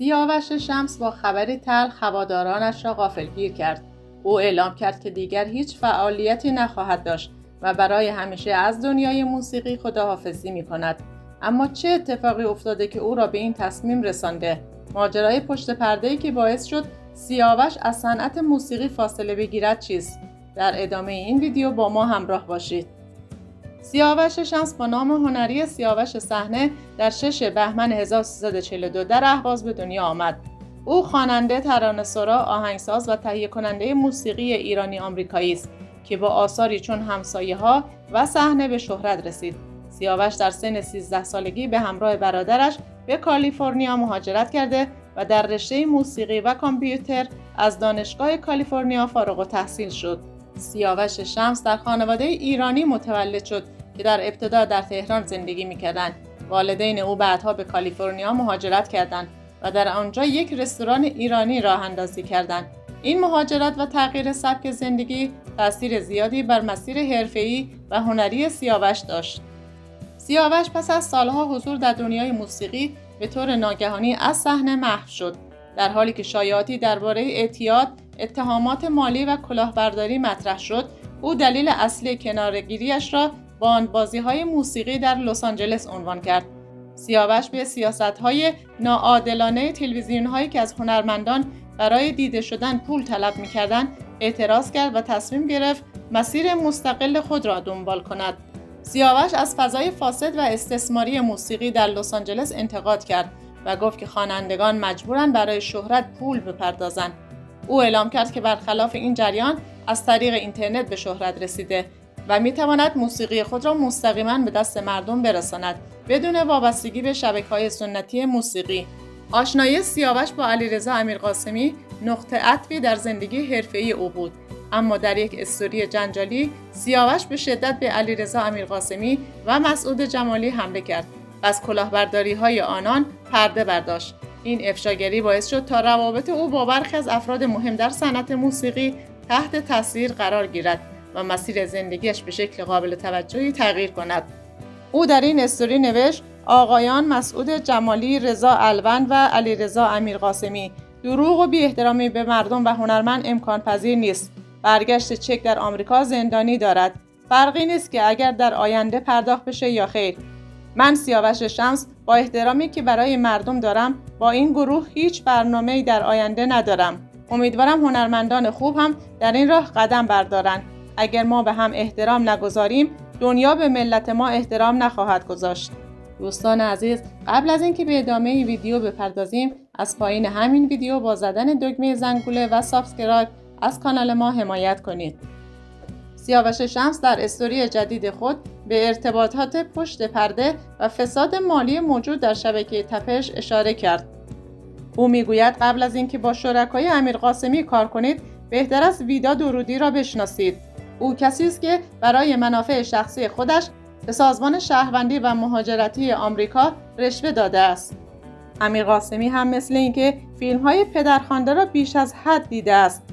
سیاوش شمس با خبری تلخ هوادارانش را غافلگیر کرد. او اعلام کرد که دیگر هیچ فعالیتی نخواهد داشت و برای همیشه از دنیای موسیقی خداحافظی می‌کند. اما چه اتفاقی افتاده که او را به این تصمیم رسانده؟ ماجرای پشت پرده‌ای که باعث شد سیاوش از صنعت موسیقی فاصله بگیرد چیست؟ در ادامه این ویدیو با ما همراه باشید. سیاوش شمس با نام هنری سیاوش صحنه در 6 بهمن 1342 در اهواز به دنیا آمد. او خواننده، ترانه‌سرا، آهنگساز و تهیه کننده موسیقی ایرانی آمریکایی است که با آثاری چون همسایه‌ها و صحنه به شهرت رسید. سیاوش در سن 13 سالگی به همراه برادرش به کالیفرنیا مهاجرت کرده و در رشته موسیقی و کامپیوتر از دانشگاه کالیفرنیا فارغ التحصیل شد. سیاوش شمس در خانواده ایرانی متولد شد که در ابتدا در تهران زندگی می‌کردند. والدین او بعدها به کالیفرنیا مهاجرت کردند و در آنجا یک رستوران ایرانی راه اندازی کردند. این مهاجرت و تغییر سبک زندگی تأثیر زیادی بر مسیر حرفه‌ای و هنری سیاوش داشت. سیاوش پس از سالها حضور در دنیای موسیقی به طور ناگهانی از صحنه محو شد. در حالی که شایعاتی درباره اعتیاد، اتهامات مالی و کلاهبرداری مطرح شد، او دلیل اصلی کناره‌گیری‌اش را باندبازی‌های موسیقی در لس آنجلس عنوان کرد. سیاوش به سیاست‌های ناعادلانه تلویزیون‌هایی که از هنرمندان برای دیده شدن پول طلب می‌کردند، اعتراض کرد و تصمیم گرفت مسیر مستقل خود را دنبال کند. سیاوش از فضای فاسد و استثماری موسیقی در لس آنجلس انتقاد کرد و گفت که خوانندگان مجبورند برای شهرت پول بپردازند. او اعلام کرد که برخلاف این جریان از طریق اینترنت به شهرت رسیده و می‌تواند موسیقی خود را مستقیما به دست مردم برساند بدون وابستگی به شبکه‌های سنتی موسیقی. آشنایی سیاوش با علیرضا امیرقاسمی نقطه عطفی در زندگی حرفه‌ای او بود. اما در یک استوری جنجالی سیاوش به شدت به علیرضا امیرقاسمی و مسعود جمالی حمله کرد و از کلاهبرداری‌های آنان پرده برداشت. این افشاگری باعث شد تا روابط او با برخی از افراد مهم در صنعت موسیقی تحت تاثیر قرار گیرد و مسیر زندگیش به شکل قابل توجهی تغییر کند. او در این استوری نوشت: آقایان مسعود جمالی، رضا الوند و علیرضا امیرقاسمی، دروغ و بی‌احترامی به مردم و هنرمند امکان پذیر نیست. برگشت چک در آمریکا زندانی دارد. فرقی نیست که اگر در آینده پرداخت بشه یا خیر. من سیاوش شمس با احترامی که برای مردم دارم با این گروه هیچ برنامه‌ای در آینده ندارم. امیدوارم هنرمندان خوب هم در این راه قدم بردارند. اگر ما به هم احترام نگذاریم دنیا به ملت ما احترام نخواهد گذاشت. دوستان عزیز، قبل از اینکه به ادامه این ویدیو بپردازیم از پایین همین ویدیو با زدن دکمه زنگوله و سابسکرایب از کانال ما حمایت کنید. سیاوش شمس در استوری جدید خود به ارتباطات پشت پرده و فساد مالی موجود در شبکه تپش اشاره کرد. او میگوید قبل از اینکه با شرکای امیرقاسمی کار کنید بهتر است ویدا درودی را بشناسید. او کسی است که برای منافع شخصی خودش به سازمان شهروندی و مهاجرتی آمریکا رشوه داده است. امیرقاسمی هم مثل اینکه فیلم‌های پدرخوانده را بیش از حد دیده است.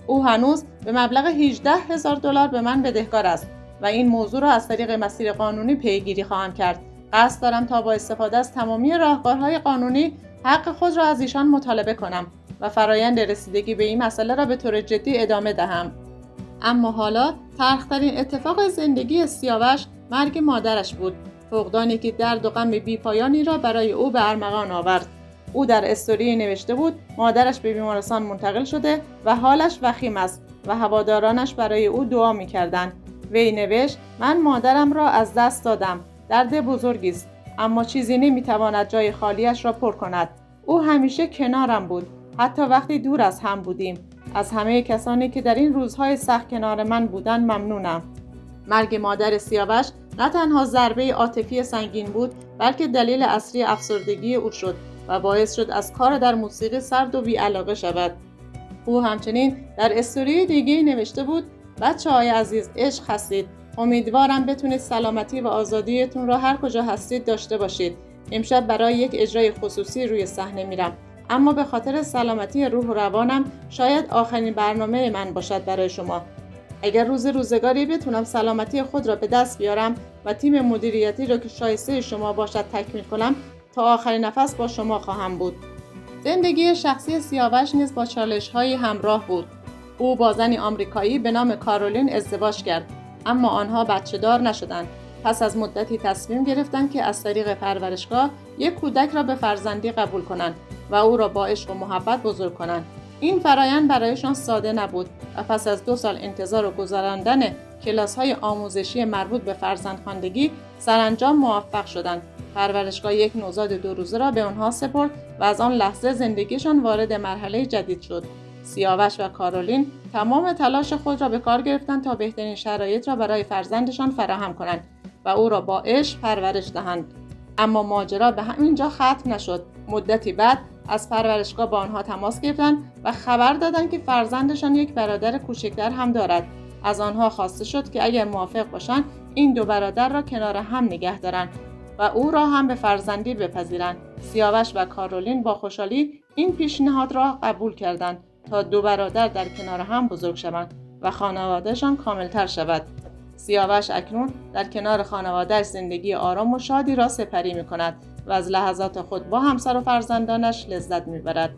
او هنوز به مبلغ $18,000 به من بدهکار است و این موضوع را از طریق مسیر قانونی پیگیری خواهم کرد. قصد دارم تا با استفاده از تمامی راهکارهای قانونی حق خود را از ایشان مطالبه کنم و فرایند رسیدگی به این مسئله را به طور جدی ادامه دهم. اما حالا تلخ‌ترین اتفاق زندگی سیاوش مرگ مادرش بود، فقدانی که درد و غم بی‌پایانی را برای او به ارمغان آورد. او در استوری نوشته بود مادرش به بیمارستان منتقل شده و حالش وخیم است و هوادارانش برای او دعا می‌کردند. وی نوشت: من مادرم را از دست دادم. درد بزرگی است، اما چیزی نمی‌تواند جای خالیش را پر کند. او همیشه کنارم بود، حتی وقتی دور از هم بودیم. از همه کسانی که در این روزهای سخت کنار من بودند ممنونم. مرگ مادر سیاوش نه تنها ضربه عاطفی سنگین بود، بلکه دلیل اصلی افسردگی او شد و باعث شد از کار در موسیقی سرد و بی‌علاقه شود. او همچنین در استوری دیگه نوشته بود: بچه‌های عزیز، عشق هستید. امیدوارم بتونید سلامتی و آزادیتون را هر کجا هستید داشته باشید. امشب برای یک اجرای خصوصی روی صحنه میرم، اما به خاطر سلامتی روح و روانم شاید آخرین برنامه من باشد برای شما. اگر روزگاری بتونم سلامتی خود را به دست بیارم و تیم مدیریتی را که شایسته شما باشد تکمیل کنم، تا آخرین نفس با شما خواهم بود. زندگی شخصی سیاوش نیز با چالش‌های همراه بود. او با زنی آمریکایی به نام کارولین ازدواج کرد، اما آنها بچه‌دار نشدند. پس از مدتی تصمیم گرفتند که از طریق پرورشگاه یک کودک را به فرزندی قبول کنند و او را با عشق و محبت بزرگ کنند. این فرایند برایشان ساده نبود و پس از 2 سال انتظار و گذراندن کلاس‌های آموزشی مربوط به فرزندخواندگی سرانجام موفق شدند. پرورشگاه یک نوزاد 2 روزه را به آنها سپرد و از آن لحظه زندگیشان وارد مرحله جدید شد. سیاوش و کارولین تمام تلاش خود را به کار گرفتند تا بهترین شرایط را برای فرزندشان فراهم کنند و او را با عشق پرورش دهند. اما ماجرا به همین جا ختم نشد. مدتی بعد از پرورشگاه با آنها تماس گرفتند و خبر دادند که فرزندشان یک برادر کوچکتر هم دارد. از آنها خواسته شد که اگر موافق باشند این 2 برادر را کنار هم نگه دارند و او را هم به فرزندی بپذیرند. سیاوش و کارولین با خوشحالی این پیشنهاد را قبول کردند تا 2 برادر در کنار هم بزرگ شوند و خانوادهشان کاملتر شود. سیاوش اکنون در کنار خانواده‌اش زندگی آرام و شادی را سپری می‌کند و از لحظات خود با همسر و فرزندانش لذت می‌برد.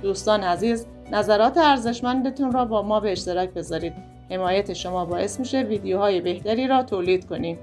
دوستان عزیز، نظرات ارزشمندتون را با ما به اشتراک بذارید. حمایت شما باعث میشه ویدیوهای بهتری را تولید کنیم.